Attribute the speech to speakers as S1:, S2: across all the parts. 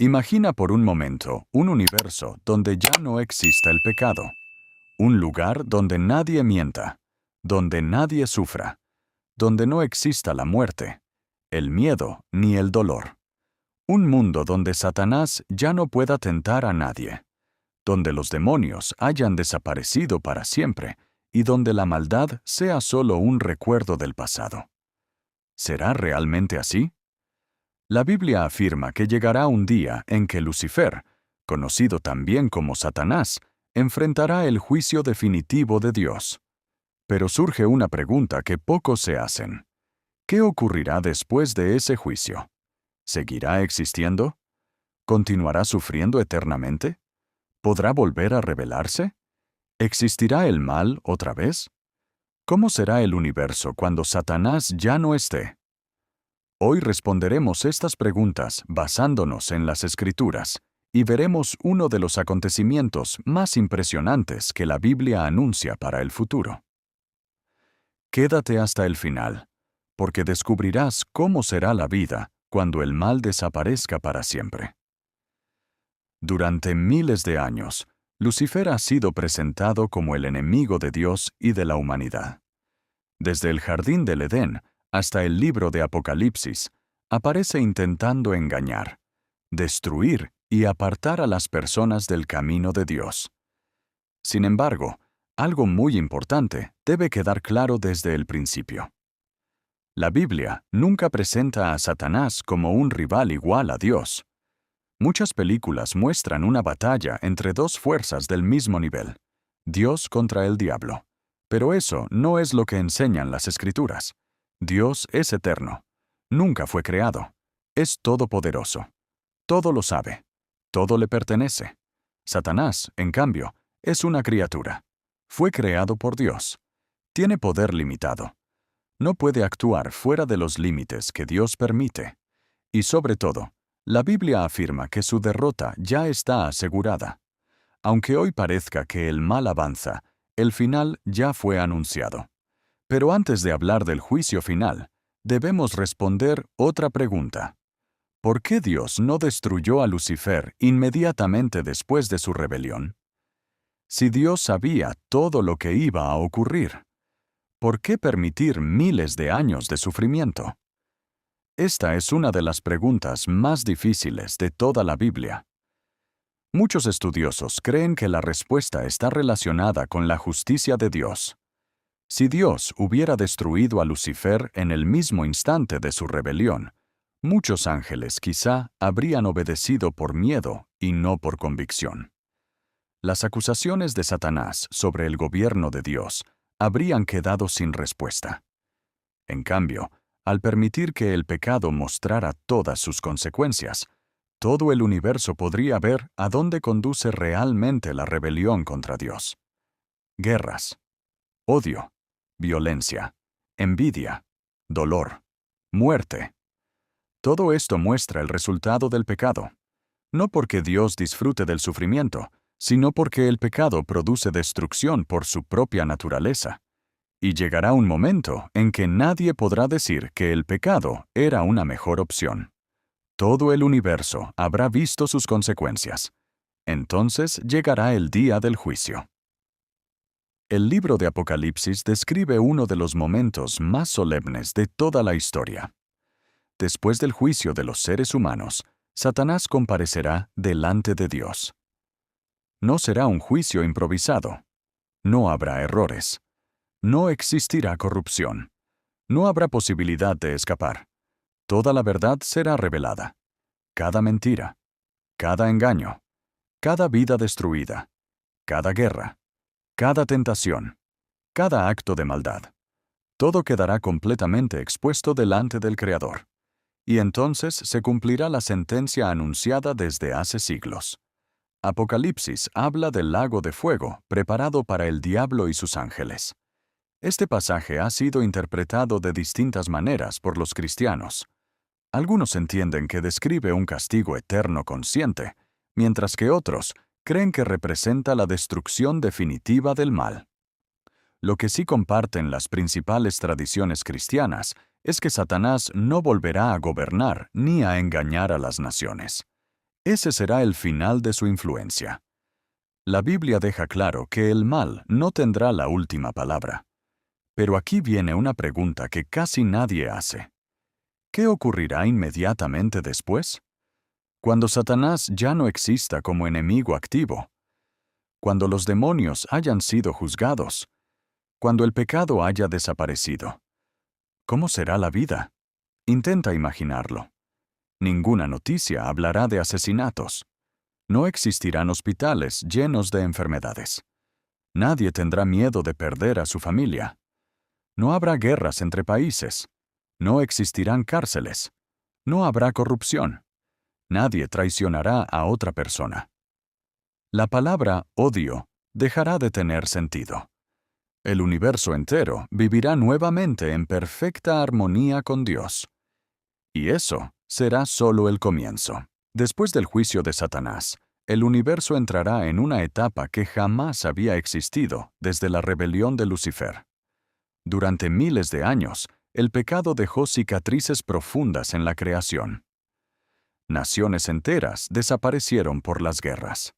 S1: Imagina por un momento un universo donde ya no exista el pecado, un lugar donde nadie mienta, donde nadie sufra, donde no exista la muerte, el miedo ni el dolor. Un mundo donde Satanás ya no pueda tentar a nadie, donde los demonios hayan desaparecido para siempre y donde la maldad sea solo un recuerdo del pasado. ¿Será realmente así? La Biblia afirma que llegará un día en que Lucifer, conocido también como Satanás, enfrentará el juicio definitivo de Dios. Pero surge una pregunta que pocos se hacen. ¿Qué ocurrirá después de ese juicio? ¿Seguirá existiendo? ¿Continuará sufriendo eternamente? ¿Podrá volver a rebelarse? ¿Existirá el mal otra vez? ¿Cómo será el universo cuando Satanás ya no esté? Hoy responderemos estas preguntas basándonos en las Escrituras y veremos uno de los acontecimientos más impresionantes que la Biblia anuncia para el futuro. Quédate hasta el final, porque descubrirás cómo será la vida cuando el mal desaparezca para siempre. Durante miles de años, Lucifer ha sido presentado como el enemigo de Dios y de la humanidad. Desde el jardín del Edén hasta el libro de Apocalipsis, aparece intentando engañar, destruir y apartar a las personas del camino de Dios. Sin embargo, algo muy importante debe quedar claro desde el principio. La Biblia nunca presenta a Satanás como un rival igual a Dios. Muchas películas muestran una batalla entre dos fuerzas del mismo nivel, Dios contra el diablo. Pero eso no es lo que enseñan las Escrituras. Dios es eterno. Nunca fue creado. Es todopoderoso. Todo lo sabe. Todo le pertenece. Satanás, en cambio, es una criatura. Fue creado por Dios. Tiene poder limitado. No puede actuar fuera de los límites que Dios permite. Y sobre todo, la Biblia afirma que su derrota ya está asegurada. Aunque hoy parezca que el mal avanza, el final ya fue anunciado. Pero antes de hablar del juicio final, debemos responder otra pregunta. ¿Por qué Dios no destruyó a Lucifer inmediatamente después de su rebelión? Si Dios sabía todo lo que iba a ocurrir, ¿por qué permitir miles de años de sufrimiento? Esta es una de las preguntas más difíciles de toda la Biblia. Muchos estudiosos creen que la respuesta está relacionada con la justicia de Dios. Si Dios hubiera destruido a Lucifer en el mismo instante de su rebelión, muchos ángeles quizá habrían obedecido por miedo y no por convicción. Las acusaciones de Satanás sobre el gobierno de Dios habrían quedado sin respuesta. En cambio, al permitir que el pecado mostrara todas sus consecuencias, todo el universo podría ver a dónde conduce realmente la rebelión contra Dios. Guerras, odio, violencia, envidia, dolor, muerte. Todo esto muestra el resultado del pecado, no porque Dios disfrute del sufrimiento, sino porque el pecado produce destrucción por su propia naturaleza. Y llegará un momento en que nadie podrá decir que el pecado era una mejor opción. Todo el universo habrá visto sus consecuencias. Entonces llegará el día del juicio. El libro de Apocalipsis describe uno de los momentos más solemnes de toda la historia. Después del juicio de los seres humanos, Satanás comparecerá delante de Dios. No será un juicio improvisado. No habrá errores. No existirá corrupción. No habrá posibilidad de escapar. Toda la verdad será revelada. Cada mentira, cada engaño, cada vida destruida, cada guerra, cada tentación, cada acto de maldad. Todo quedará completamente expuesto delante del Creador. Y entonces se cumplirá la sentencia anunciada desde hace siglos. Apocalipsis habla del lago de fuego preparado para el diablo y sus ángeles. Este pasaje ha sido interpretado de distintas maneras por los cristianos. Algunos entienden que describe un castigo eterno consciente, mientras que otros creen que representa la destrucción definitiva del mal. Lo que sí comparten las principales tradiciones cristianas es que Satanás no volverá a gobernar ni a engañar a las naciones. Ese será el final de su influencia. La Biblia deja claro que el mal no tendrá la última palabra. Pero aquí viene una pregunta que casi nadie hace. ¿Qué ocurrirá inmediatamente después? Cuando Satanás ya no exista como enemigo activo, cuando los demonios hayan sido juzgados, cuando el pecado haya desaparecido. ¿Cómo será la vida? Intenta imaginarlo. Ninguna noticia hablará de asesinatos. No existirán hospitales llenos de enfermedades. Nadie tendrá miedo de perder a su familia. No habrá guerras entre países. No existirán cárceles. No habrá corrupción. Nadie traicionará a otra persona. La palabra odio dejará de tener sentido. El universo entero vivirá nuevamente en perfecta armonía con Dios. Y eso será solo el comienzo. Después del juicio de Satanás, el universo entrará en una etapa que jamás había existido desde la rebelión de Lucifer. Durante miles de años, el pecado dejó cicatrices profundas en la creación. Naciones enteras desaparecieron por las guerras.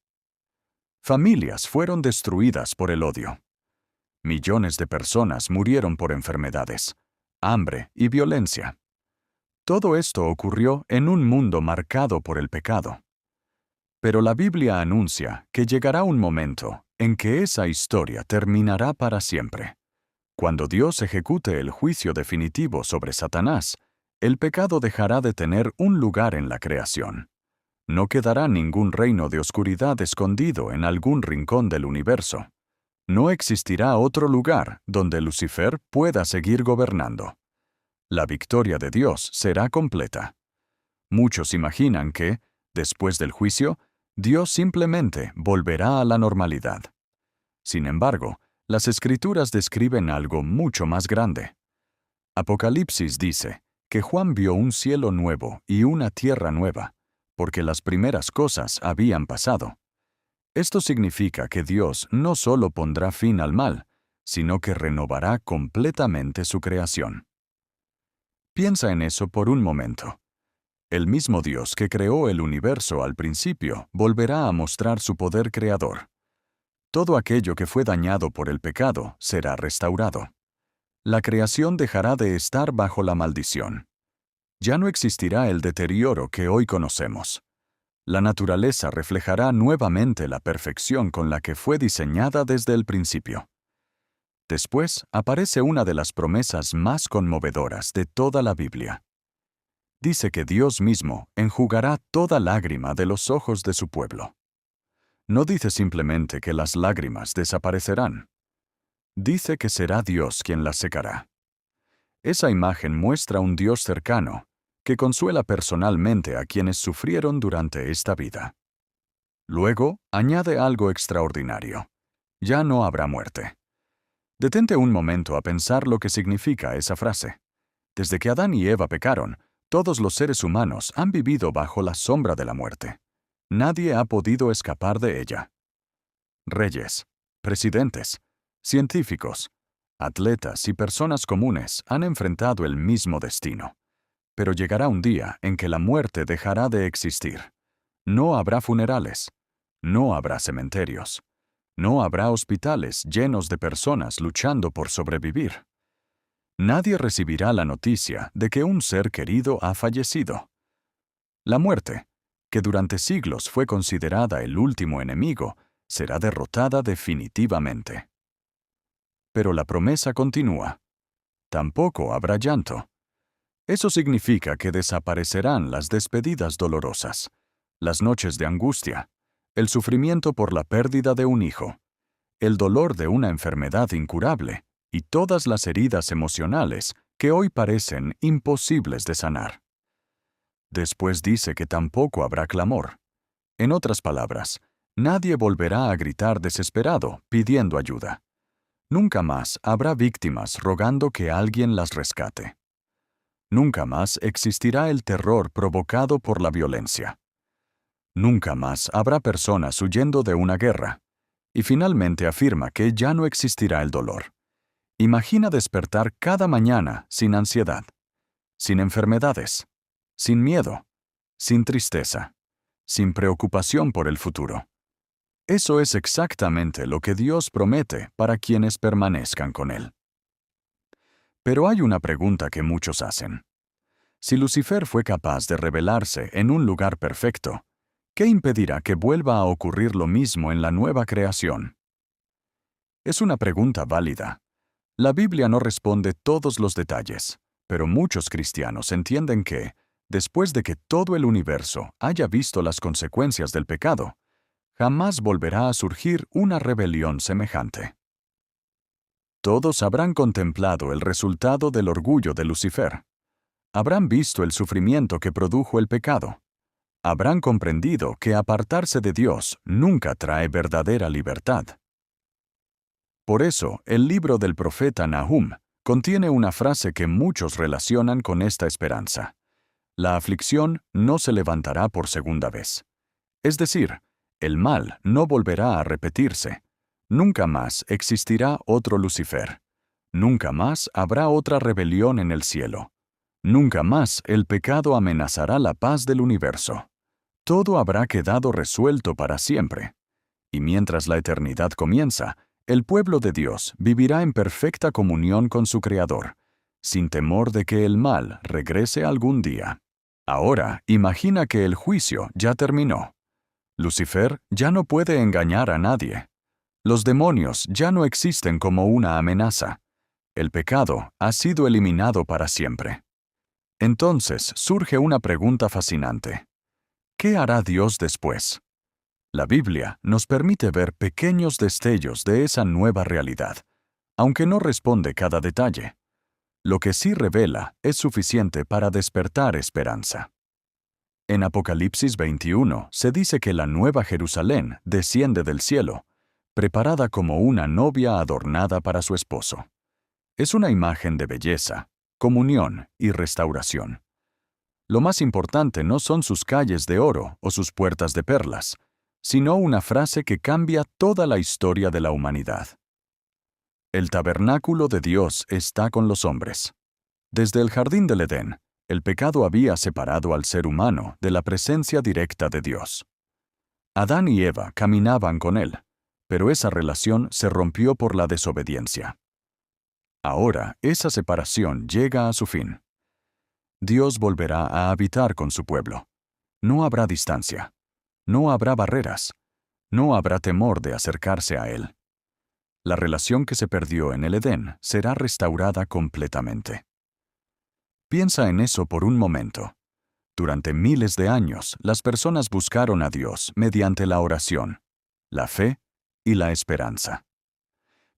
S1: Familias fueron destruidas por el odio. Millones de personas murieron por enfermedades, hambre y violencia. Todo esto ocurrió en un mundo marcado por el pecado. Pero la Biblia anuncia que llegará un momento en que esa historia terminará para siempre. Cuando Dios ejecute el juicio definitivo sobre Satanás, el pecado dejará de tener un lugar en la creación. No quedará ningún reino de oscuridad escondido en algún rincón del universo. No existirá otro lugar donde Lucifer pueda seguir gobernando. La victoria de Dios será completa. Muchos imaginan que, después del juicio, Dios simplemente volverá a la normalidad. Sin embargo, las Escrituras describen algo mucho más grande. Apocalipsis dice que Juan vio un cielo nuevo y una tierra nueva, porque las primeras cosas habían pasado. Esto significa que Dios no solo pondrá fin al mal, sino que renovará completamente su creación. Piensa en eso por un momento. El mismo Dios que creó el universo al principio volverá a mostrar su poder creador. Todo aquello que fue dañado por el pecado será restaurado. La creación dejará de estar bajo la maldición. Ya no existirá el deterioro que hoy conocemos. La naturaleza reflejará nuevamente la perfección con la que fue diseñada desde el principio. Después aparece una de las promesas más conmovedoras de toda la Biblia. Dice que Dios mismo enjugará toda lágrima de los ojos de su pueblo. No dice simplemente que las lágrimas desaparecerán. Dice que será Dios quien las secará. Esa imagen muestra un Dios cercano, que consuela personalmente a quienes sufrieron durante esta vida. Luego, añade algo extraordinario. Ya no habrá muerte. Detente un momento a pensar lo que significa esa frase. Desde que Adán y Eva pecaron, todos los seres humanos han vivido bajo la sombra de la muerte. Nadie ha podido escapar de ella. Reyes, presidentes, científicos, atletas y personas comunes han enfrentado el mismo destino. Pero llegará un día en que la muerte dejará de existir. No habrá funerales. No habrá cementerios. No habrá hospitales llenos de personas luchando por sobrevivir. Nadie recibirá la noticia de que un ser querido ha fallecido. La muerte, que durante siglos fue considerada el último enemigo, será derrotada definitivamente. Pero la promesa continúa. Tampoco habrá llanto. Eso significa que desaparecerán las despedidas dolorosas, las noches de angustia, el sufrimiento por la pérdida de un hijo, el dolor de una enfermedad incurable y todas las heridas emocionales que hoy parecen imposibles de sanar. Después dice que tampoco habrá clamor. En otras palabras, nadie volverá a gritar desesperado pidiendo ayuda. Nunca más habrá víctimas rogando que alguien las rescate. Nunca más existirá el terror provocado por la violencia. Nunca más habrá personas huyendo de una guerra. Y finalmente afirma que ya no existirá el dolor. Imagina despertar cada mañana sin ansiedad, sin enfermedades, sin miedo, sin tristeza, sin preocupación por el futuro. Eso es exactamente lo que Dios promete para quienes permanezcan con Él. Pero hay una pregunta que muchos hacen. Si Lucifer fue capaz de revelarse en un lugar perfecto, ¿qué impedirá que vuelva a ocurrir lo mismo en la nueva creación? Es una pregunta válida. La Biblia no responde todos los detalles, pero muchos cristianos entienden que, después de que todo el universo haya visto las consecuencias del pecado, jamás volverá a surgir una rebelión semejante. Todos habrán contemplado el resultado del orgullo de Lucifer. Habrán visto el sufrimiento que produjo el pecado. Habrán comprendido que apartarse de Dios nunca trae verdadera libertad. Por eso, el libro del profeta Nahum contiene una frase que muchos relacionan con esta esperanza. La aflicción no se levantará por segunda vez. Es decir, el mal no volverá a repetirse. Nunca más existirá otro Lucifer. Nunca más habrá otra rebelión en el cielo. Nunca más el pecado amenazará la paz del universo. Todo habrá quedado resuelto para siempre. Y mientras la eternidad comienza, el pueblo de Dios vivirá en perfecta comunión con su Creador, sin temor de que el mal regrese algún día. Ahora, imagina que el juicio ya terminó. Lucifer ya no puede engañar a nadie. Los demonios ya no existen como una amenaza. El pecado ha sido eliminado para siempre. Entonces surge una pregunta fascinante. ¿Qué hará Dios después? La Biblia nos permite ver pequeños destellos de esa nueva realidad, aunque no responde cada detalle. Lo que sí revela es suficiente para despertar esperanza. En Apocalipsis 21 se dice que la nueva Jerusalén desciende del cielo, preparada como una novia adornada para su esposo. Es una imagen de belleza, comunión y restauración. Lo más importante no son sus calles de oro o sus puertas de perlas, sino una frase que cambia toda la historia de la humanidad. El tabernáculo de Dios está con los hombres. Desde el jardín del Edén, el pecado había separado al ser humano de la presencia directa de Dios. Adán y Eva caminaban con él, pero esa relación se rompió por la desobediencia. Ahora, esa separación llega a su fin. Dios volverá a habitar con su pueblo. No habrá distancia. No habrá barreras. No habrá temor de acercarse a Él. La relación que se perdió en el Edén será restaurada completamente. Piensa en eso por un momento. Durante miles de años, las personas buscaron a Dios mediante la oración, la fe y la esperanza.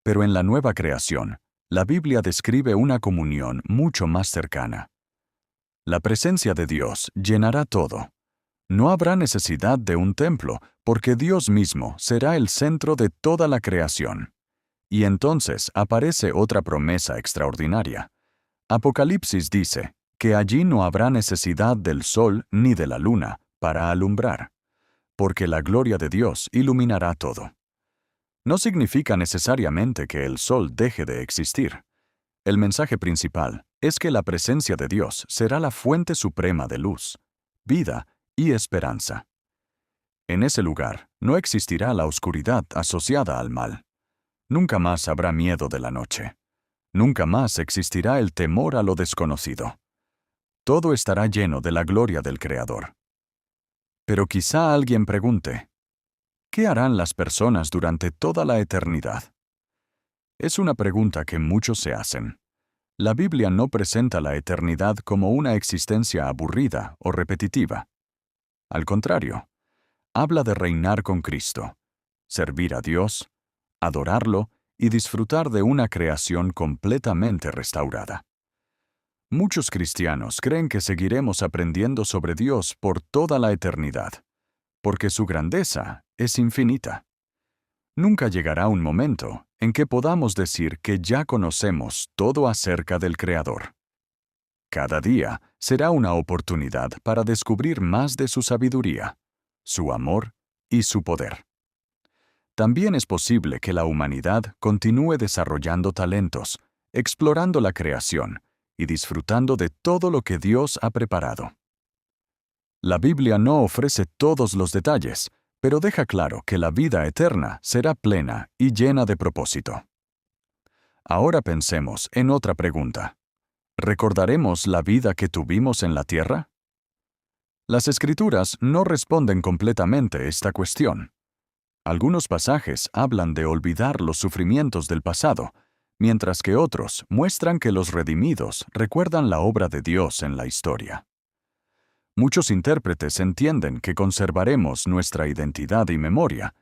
S1: Pero en la nueva creación, la Biblia describe una comunión mucho más cercana. La presencia de Dios llenará todo. No habrá necesidad de un templo, porque Dios mismo será el centro de toda la creación. Y entonces aparece otra promesa extraordinaria. Apocalipsis dice que allí no habrá necesidad del sol ni de la luna para alumbrar, porque la gloria de Dios iluminará todo. No significa necesariamente que el sol deje de existir. El mensaje principal es que la presencia de Dios será la fuente suprema de luz, vida y esperanza. En ese lugar no existirá la oscuridad asociada al mal. Nunca más habrá miedo de la noche. Nunca más existirá el temor a lo desconocido. Todo estará lleno de la gloria del Creador. Pero quizá alguien pregunte, ¿qué harán las personas durante toda la eternidad? Es una pregunta que muchos se hacen. La Biblia no presenta la eternidad como una existencia aburrida o repetitiva. Al contrario, habla de reinar con Cristo, servir a Dios, adorarlo y disfrutar de una creación completamente restaurada. Muchos cristianos creen que seguiremos aprendiendo sobre Dios por toda la eternidad, porque su grandeza es infinita. Nunca llegará un momento en que podamos decir que ya conocemos todo acerca del Creador. Cada día será una oportunidad para descubrir más de su sabiduría, su amor y su poder. También es posible que la humanidad continúe desarrollando talentos, explorando la creación y disfrutando de todo lo que Dios ha preparado. La Biblia no ofrece todos los detalles, pero deja claro que la vida eterna será plena y llena de propósito. Ahora pensemos en otra pregunta. ¿Recordaremos la vida que tuvimos en la tierra? Las Escrituras no responden completamente esta cuestión. Algunos pasajes hablan de olvidar los sufrimientos del pasado, mientras que otros muestran que los redimidos recuerdan la obra de Dios en la historia. Muchos intérpretes entienden que conservaremos nuestra identidad y memoria,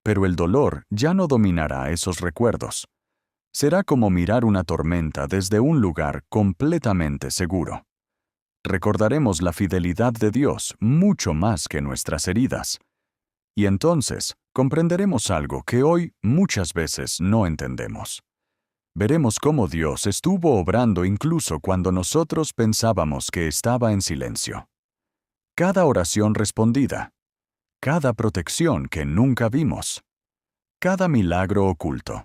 S1: pero el dolor ya no dominará esos recuerdos. Será como mirar una tormenta desde un lugar completamente seguro. Recordaremos la fidelidad de Dios mucho más que nuestras heridas. Y entonces comprenderemos algo que hoy muchas veces no entendemos. Veremos cómo Dios estuvo obrando incluso cuando nosotros pensábamos que estaba en silencio. Cada oración respondida, cada protección que nunca vimos, cada milagro oculto,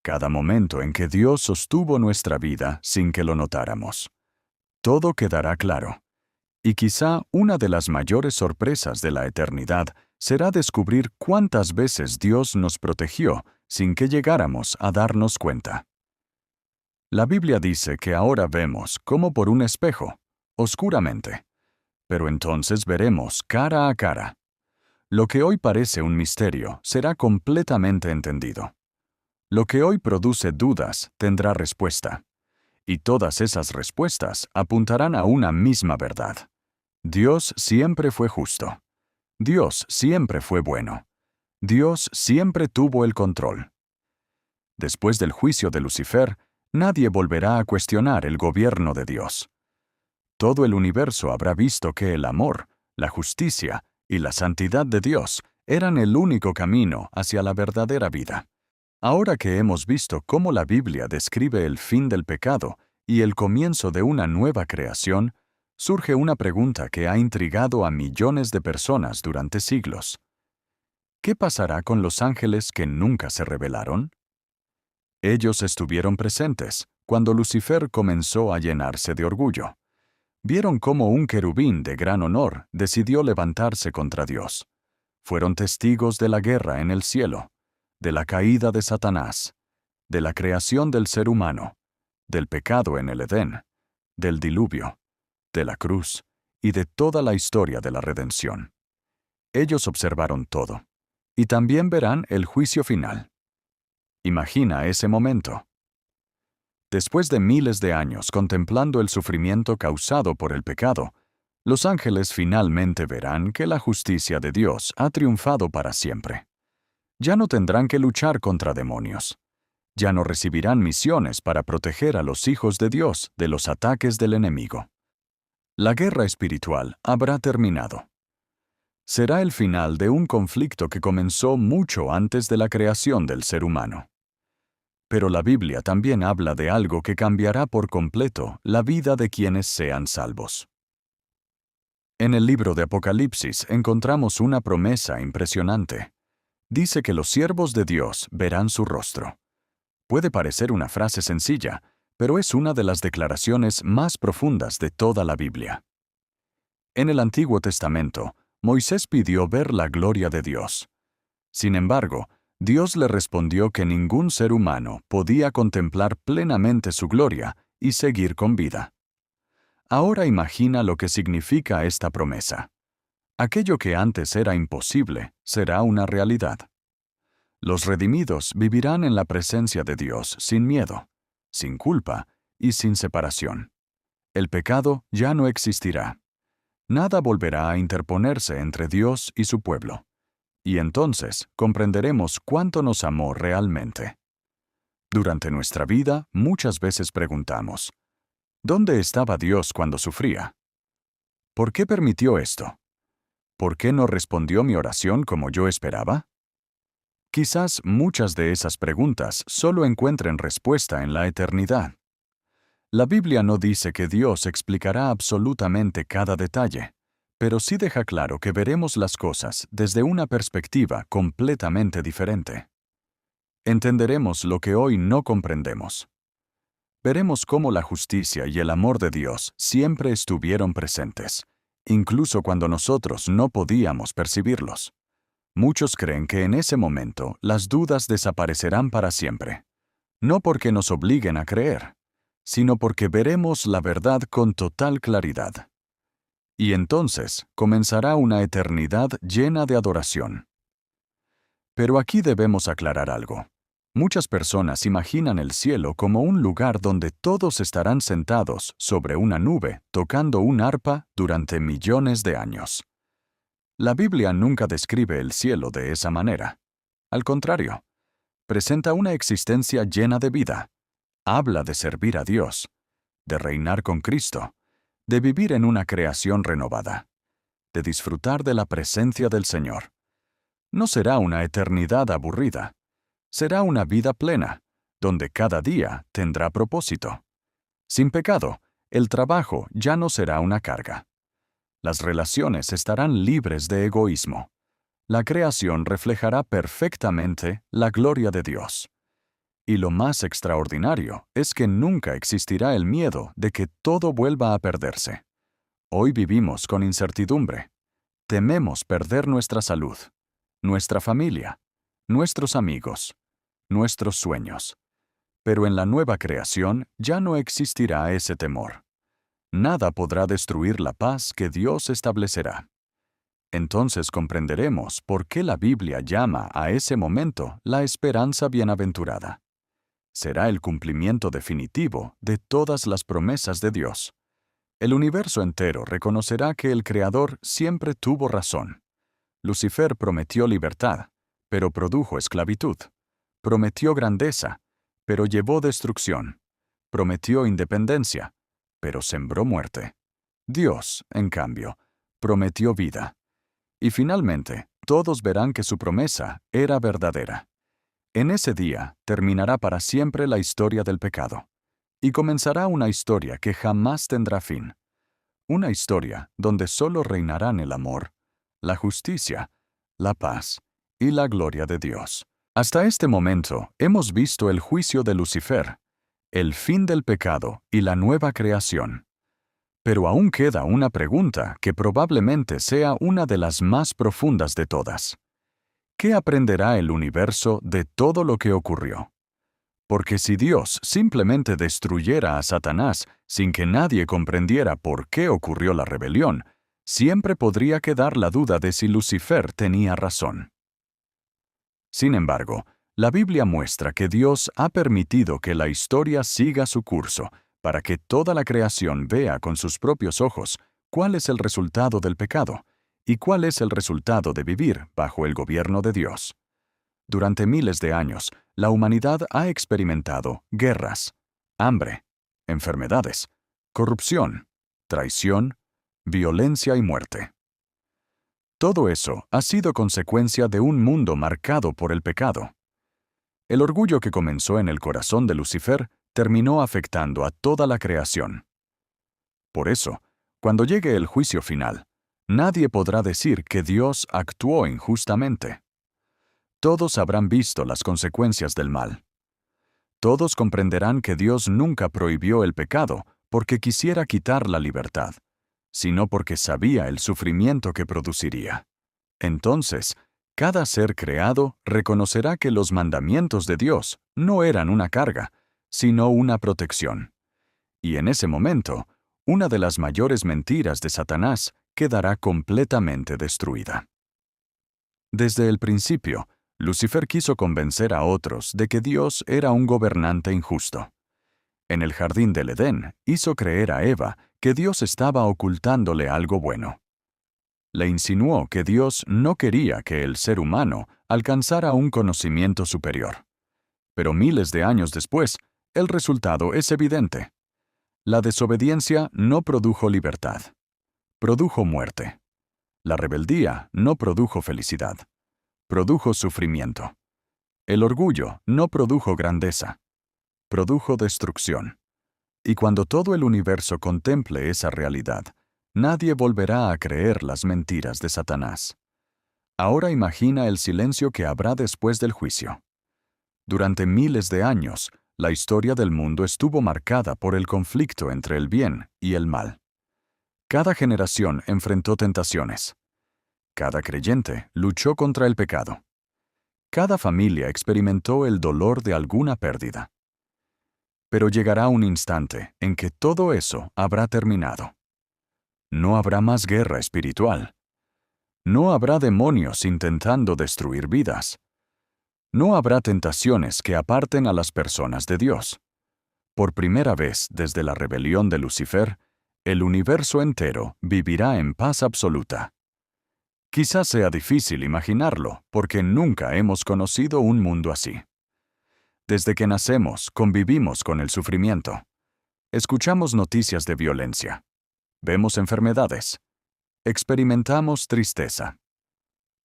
S1: cada momento en que Dios sostuvo nuestra vida sin que lo notáramos. Todo quedará claro. Y quizá una de las mayores sorpresas de la eternidad será descubrir cuántas veces Dios nos protegió sin que llegáramos a darnos cuenta. La Biblia dice que ahora vemos como por un espejo, oscuramente, pero entonces veremos cara a cara. Lo que hoy parece un misterio será completamente entendido. Lo que hoy produce dudas tendrá respuesta. Y todas esas respuestas apuntarán a una misma verdad. Dios siempre fue justo. Dios siempre fue bueno. Dios siempre tuvo el control. Después del juicio de Lucifer, nadie volverá a cuestionar el gobierno de Dios. Todo el universo habrá visto que el amor, la justicia y la santidad de Dios eran el único camino hacia la verdadera vida. Ahora que hemos visto cómo la Biblia describe el fin del pecado y el comienzo de una nueva creación, surge una pregunta que ha intrigado a millones de personas durante siglos. ¿Qué pasará con los ángeles que nunca se rebelaron? Ellos estuvieron presentes cuando Lucifer comenzó a llenarse de orgullo. Vieron cómo un querubín de gran honor decidió levantarse contra Dios. Fueron testigos de la guerra en el cielo, de la caída de Satanás, de la creación del ser humano, del pecado en el Edén, del diluvio, de la cruz y de toda la historia de la redención. Ellos observaron todo, y también verán el juicio final. Imagina ese momento. Después de miles de años contemplando el sufrimiento causado por el pecado, los ángeles finalmente verán que la justicia de Dios ha triunfado para siempre. Ya no tendrán que luchar contra demonios. Ya no recibirán misiones para proteger a los hijos de Dios de los ataques del enemigo. La guerra espiritual habrá terminado. Será el final de un conflicto que comenzó mucho antes de la creación del ser humano. Pero la Biblia también habla de algo que cambiará por completo la vida de quienes sean salvos. En el libro de Apocalipsis encontramos una promesa impresionante. Dice que los siervos de Dios verán su rostro. Puede parecer una frase sencilla, pero es una de las declaraciones más profundas de toda la Biblia. En el Antiguo Testamento, Moisés pidió ver la gloria de Dios. Sin embargo, Dios le respondió que ningún ser humano podía contemplar plenamente su gloria y seguir con vida. Ahora imagina lo que significa esta promesa. Aquello que antes era imposible será una realidad. Los redimidos vivirán en la presencia de Dios sin miedo, sin culpa y sin separación. El pecado ya no existirá. Nada volverá a interponerse entre Dios y su pueblo. Y entonces comprenderemos cuánto nos amó realmente. Durante nuestra vida muchas veces preguntamos, ¿dónde estaba Dios cuando sufría? ¿Por qué permitió esto? ¿Por qué no respondió mi oración como yo esperaba? Quizás muchas de esas preguntas solo encuentren respuesta en la eternidad. La Biblia no dice que Dios explicará absolutamente cada detalle, pero sí deja claro que veremos las cosas desde una perspectiva completamente diferente. Entenderemos lo que hoy no comprendemos. Veremos cómo la justicia y el amor de Dios siempre estuvieron presentes, incluso cuando nosotros no podíamos percibirlos. Muchos creen que en ese momento las dudas desaparecerán para siempre, no porque nos obliguen a creer, sino porque veremos la verdad con total claridad. Y entonces comenzará una eternidad llena de adoración. Pero aquí debemos aclarar algo. Muchas personas imaginan el cielo como un lugar donde todos estarán sentados sobre una nube tocando un arpa durante millones de años. La Biblia nunca describe el cielo de esa manera. Al contrario, presenta una existencia llena de vida. Habla de servir a Dios, de reinar con Cristo, de vivir en una creación renovada, de disfrutar de la presencia del Señor. No será una eternidad aburrida. Será una vida plena, donde cada día tendrá propósito. Sin pecado, el trabajo ya no será una carga. Las relaciones estarán libres de egoísmo. La creación reflejará perfectamente la gloria de Dios. Y lo más extraordinario es que nunca existirá el miedo de que todo vuelva a perderse. Hoy vivimos con incertidumbre. Tememos perder nuestra salud, nuestra familia, nuestros amigos, nuestros sueños. Pero en la nueva creación ya no existirá ese temor. Nada podrá destruir la paz que Dios establecerá. Entonces comprenderemos por qué la Biblia llama a ese momento la esperanza bienaventurada. Será el cumplimiento definitivo de todas las promesas de Dios. El universo entero reconocerá que el Creador siempre tuvo razón. Lucifer prometió libertad, pero produjo esclavitud. Prometió grandeza, pero llevó destrucción. Prometió independencia, pero sembró muerte. Dios, en cambio, prometió vida. Y finalmente, todos verán que su promesa era verdadera. En ese día terminará para siempre la historia del pecado, y comenzará una historia que jamás tendrá fin. Una historia donde solo reinarán el amor, la justicia, la paz y la gloria de Dios. Hasta este momento hemos visto el juicio de Lucifer, el fin del pecado y la nueva creación. Pero aún queda una pregunta que probablemente sea una de las más profundas de todas. ¿Qué aprenderá el universo de todo lo que ocurrió? Porque si Dios simplemente destruyera a Satanás sin que nadie comprendiera por qué ocurrió la rebelión, siempre podría quedar la duda de si Lucifer tenía razón. Sin embargo, la Biblia muestra que Dios ha permitido que la historia siga su curso para que toda la creación vea con sus propios ojos cuál es el resultado del pecado y cuál es el resultado de vivir bajo el gobierno de Dios. Durante miles de años, la humanidad ha experimentado guerras, hambre, enfermedades, corrupción, traición, violencia y muerte. Todo eso ha sido consecuencia de un mundo marcado por el pecado. El orgullo que comenzó en el corazón de Lucifer terminó afectando a toda la creación. Por eso, cuando llegue el juicio final, nadie podrá decir que Dios actuó injustamente. Todos habrán visto las consecuencias del mal. Todos comprenderán que Dios nunca prohibió el pecado porque quisiera quitar la libertad, sino porque sabía el sufrimiento que produciría. Entonces, cada ser creado reconocerá que los mandamientos de Dios no eran una carga, sino una protección. Y en ese momento, una de las mayores mentiras de Satanás quedará completamente destruida. Desde el principio, Lucifer quiso convencer a otros de que Dios era un gobernante injusto. En el jardín del Edén, hizo creer a Eva que Dios estaba ocultándole algo bueno. Le insinuó que Dios no quería que el ser humano alcanzara un conocimiento superior. Pero miles de años después, el resultado es evidente. La desobediencia no produjo libertad. Produjo muerte. La rebeldía no produjo felicidad. Produjo sufrimiento. El orgullo no produjo grandeza. Produjo destrucción. Y cuando todo el universo contemple esa realidad, nadie volverá a creer las mentiras de Satanás. Ahora imagina el silencio que habrá después del juicio. Durante miles de años, la historia del mundo estuvo marcada por el conflicto entre el bien y el mal. Cada generación enfrentó tentaciones. Cada creyente luchó contra el pecado. Cada familia experimentó el dolor de alguna pérdida. Pero llegará un instante en que todo eso habrá terminado. No habrá más guerra espiritual. No habrá demonios intentando destruir vidas. No habrá tentaciones que aparten a las personas de Dios. Por primera vez desde la rebelión de Lucifer, el universo entero vivirá en paz absoluta. Quizás sea difícil imaginarlo, porque nunca hemos conocido un mundo así. Desde que nacemos, convivimos con el sufrimiento. Escuchamos noticias de violencia. Vemos enfermedades. Experimentamos tristeza.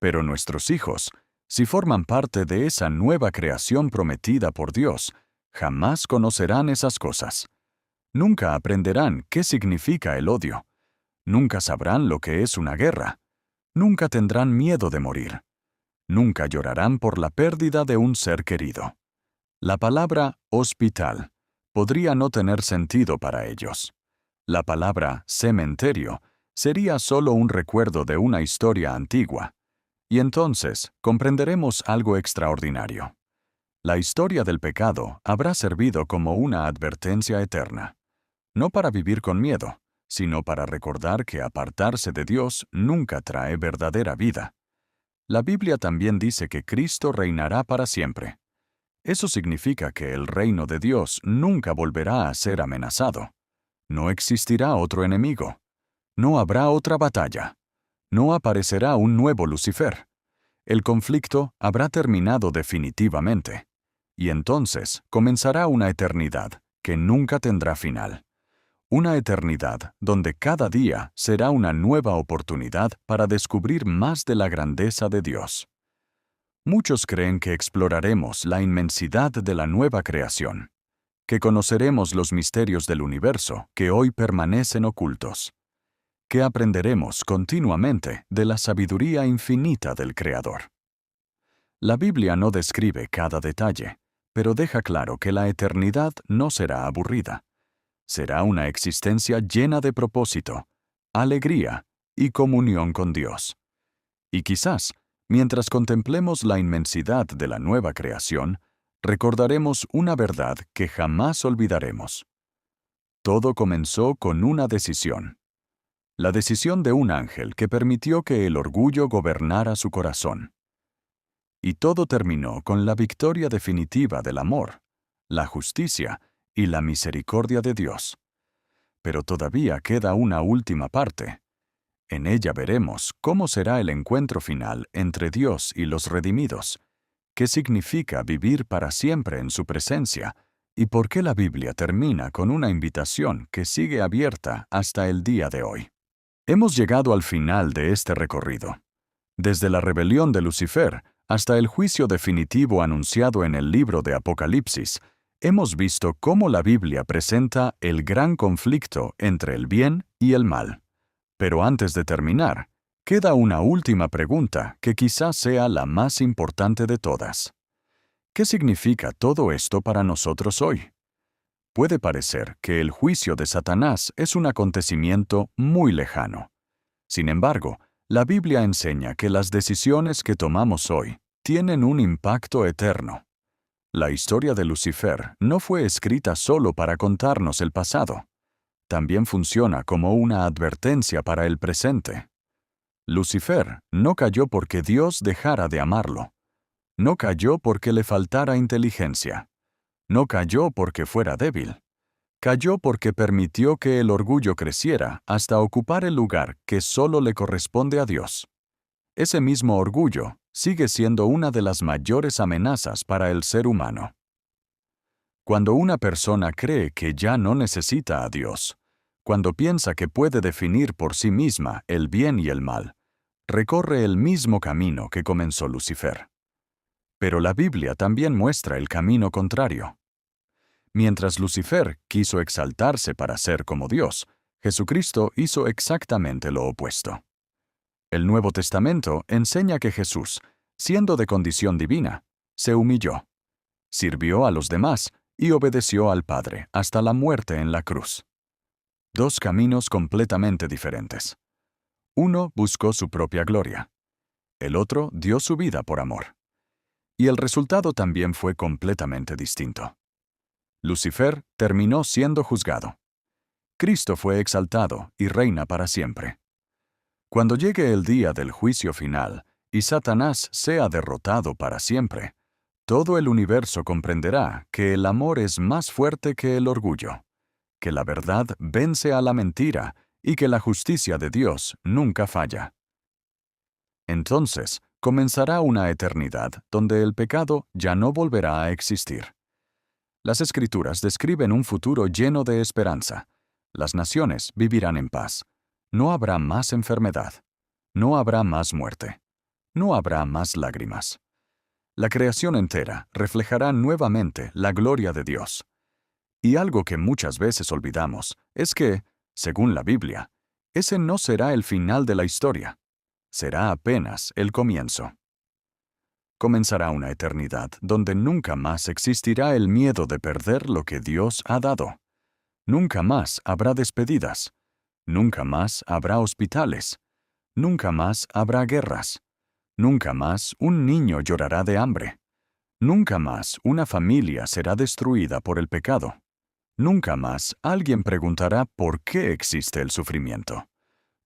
S1: Pero nuestros hijos, si forman parte de esa nueva creación prometida por Dios, jamás conocerán esas cosas. Nunca aprenderán qué significa el odio. Nunca sabrán lo que es una guerra. Nunca tendrán miedo de morir. Nunca llorarán por la pérdida de un ser querido. La palabra hospital podría no tener sentido para ellos. La palabra cementerio sería solo un recuerdo de una historia antigua. Y entonces comprenderemos algo extraordinario. La historia del pecado habrá servido como una advertencia eterna. No para vivir con miedo, sino para recordar que apartarse de Dios nunca trae verdadera vida. La Biblia también dice que Cristo reinará para siempre. Eso significa que el reino de Dios nunca volverá a ser amenazado. No existirá otro enemigo. No habrá otra batalla. No aparecerá un nuevo Lucifer. El conflicto habrá terminado definitivamente. Y entonces comenzará una eternidad que nunca tendrá final. Una eternidad donde cada día será una nueva oportunidad para descubrir más de la grandeza de Dios. Muchos creen que exploraremos la inmensidad de la nueva creación, que conoceremos los misterios del universo que hoy permanecen ocultos, que aprenderemos continuamente de la sabiduría infinita del Creador. La Biblia no describe cada detalle, pero deja claro que la eternidad no será aburrida. Será una existencia llena de propósito, alegría y comunión con Dios. Y quizás, mientras contemplemos la inmensidad de la nueva creación, recordaremos una verdad que jamás olvidaremos. Todo comenzó con una decisión. La decisión de un ángel que permitió que el orgullo gobernara su corazón. Y todo terminó con la victoria definitiva del amor, la justicia y la misericordia de Dios. Pero todavía queda una última parte. En ella veremos cómo será el encuentro final entre Dios y los redimidos, qué significa vivir para siempre en su presencia y por qué la Biblia termina con una invitación que sigue abierta hasta el día de hoy. Hemos llegado al final de este recorrido. Desde la rebelión de Lucifer hasta el juicio definitivo anunciado en el libro de Apocalipsis, hemos visto cómo la Biblia presenta el gran conflicto entre el bien y el mal. Pero antes de terminar, queda una última pregunta que quizás sea la más importante de todas. ¿Qué significa todo esto para nosotros hoy? Puede parecer que el juicio de Satanás es un acontecimiento muy lejano. Sin embargo, la Biblia enseña que las decisiones que tomamos hoy tienen un impacto eterno. La historia de Lucifer no fue escrita solo para contarnos el pasado. También funciona como una advertencia para el presente. Lucifer no cayó porque Dios dejara de amarlo. No cayó porque le faltara inteligencia. No cayó porque fuera débil. Cayó porque permitió que el orgullo creciera hasta ocupar el lugar que solo le corresponde a Dios. Ese mismo orgullo sigue siendo una de las mayores amenazas para el ser humano. Cuando una persona cree que ya no necesita a Dios, cuando piensa que puede definir por sí misma el bien y el mal, recorre el mismo camino que comenzó Lucifer. Pero la Biblia también muestra el camino contrario. Mientras Lucifer quiso exaltarse para ser como Dios, Jesucristo hizo exactamente lo opuesto. El Nuevo Testamento enseña que Jesús, siendo de condición divina, se humilló, sirvió a los demás y obedeció al Padre hasta la muerte en la cruz. Dos caminos completamente diferentes. Uno buscó su propia gloria. El otro dio su vida por amor. Y el resultado también fue completamente distinto. Lucifer terminó siendo juzgado. Cristo fue exaltado y reina para siempre. Cuando llegue el día del juicio final y Satanás sea derrotado para siempre, todo el universo comprenderá que el amor es más fuerte que el orgullo, que la verdad vence a la mentira y que la justicia de Dios nunca falla. Entonces, comenzará una eternidad donde el pecado ya no volverá a existir. Las Escrituras describen un futuro lleno de esperanza. Las naciones vivirán en paz. No habrá más enfermedad. No habrá más muerte. No habrá más lágrimas. La creación entera reflejará nuevamente la gloria de Dios. Y algo que muchas veces olvidamos es que, según la Biblia, ese no será el final de la historia. Será apenas el comienzo. Comenzará una eternidad donde nunca más existirá el miedo de perder lo que Dios ha dado. Nunca más habrá despedidas. Nunca más habrá hospitales. Nunca más habrá guerras. Nunca más un niño llorará de hambre. Nunca más una familia será destruida por el pecado. Nunca más alguien preguntará por qué existe el sufrimiento.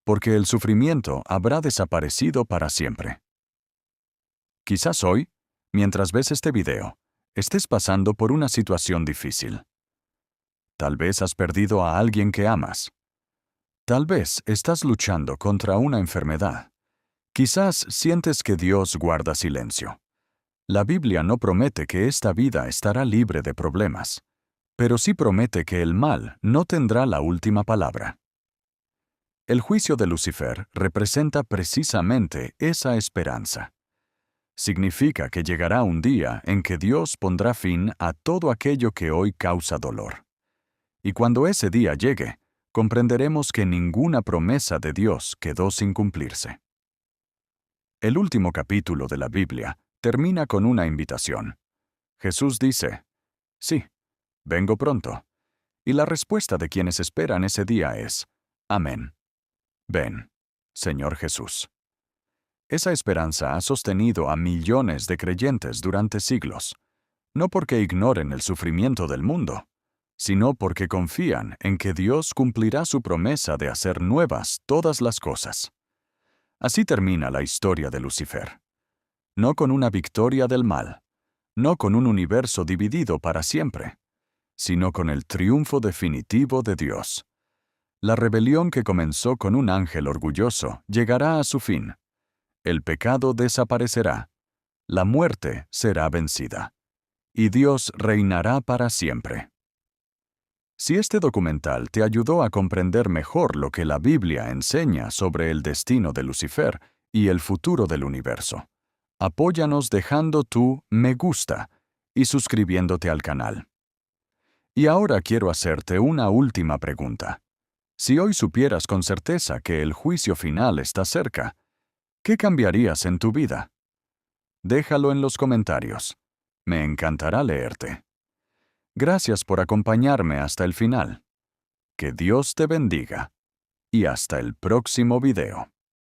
S1: Porque el sufrimiento habrá desaparecido para siempre. Quizás hoy, mientras ves este video, estés pasando por una situación difícil. Tal vez has perdido a alguien que amas. Tal vez estás luchando contra una enfermedad. Quizás sientes que Dios guarda silencio. La Biblia no promete que esta vida estará libre de problemas, pero sí promete que el mal no tendrá la última palabra. El juicio de Lucifer representa precisamente esa esperanza. Significa que llegará un día en que Dios pondrá fin a todo aquello que hoy causa dolor. Y cuando ese día llegue, comprenderemos que ninguna promesa de Dios quedó sin cumplirse. El último capítulo de la Biblia termina con una invitación. Jesús dice, «Sí, vengo pronto». Y la respuesta de quienes esperan ese día es, «Amén. Ven, Señor Jesús». Esa esperanza ha sostenido a millones de creyentes durante siglos, no porque ignoren el sufrimiento del mundo, sino porque confían en que Dios cumplirá su promesa de hacer nuevas todas las cosas. Así termina la historia de Lucifer. No con una victoria del mal, no con un universo dividido para siempre, sino con el triunfo definitivo de Dios. La rebelión que comenzó con un ángel orgulloso llegará a su fin. El pecado desaparecerá, la muerte será vencida, y Dios reinará para siempre. Si este documental te ayudó a comprender mejor lo que la Biblia enseña sobre el destino de Lucifer y el futuro del universo, apóyanos dejando tu me gusta y suscribiéndote al canal. Y ahora quiero hacerte una última pregunta. Si hoy supieras con certeza que el juicio final está cerca, ¿qué cambiarías en tu vida? Déjalo en los comentarios. Me encantará leerte. Gracias por acompañarme hasta el final. Que Dios te bendiga. Y hasta el próximo video.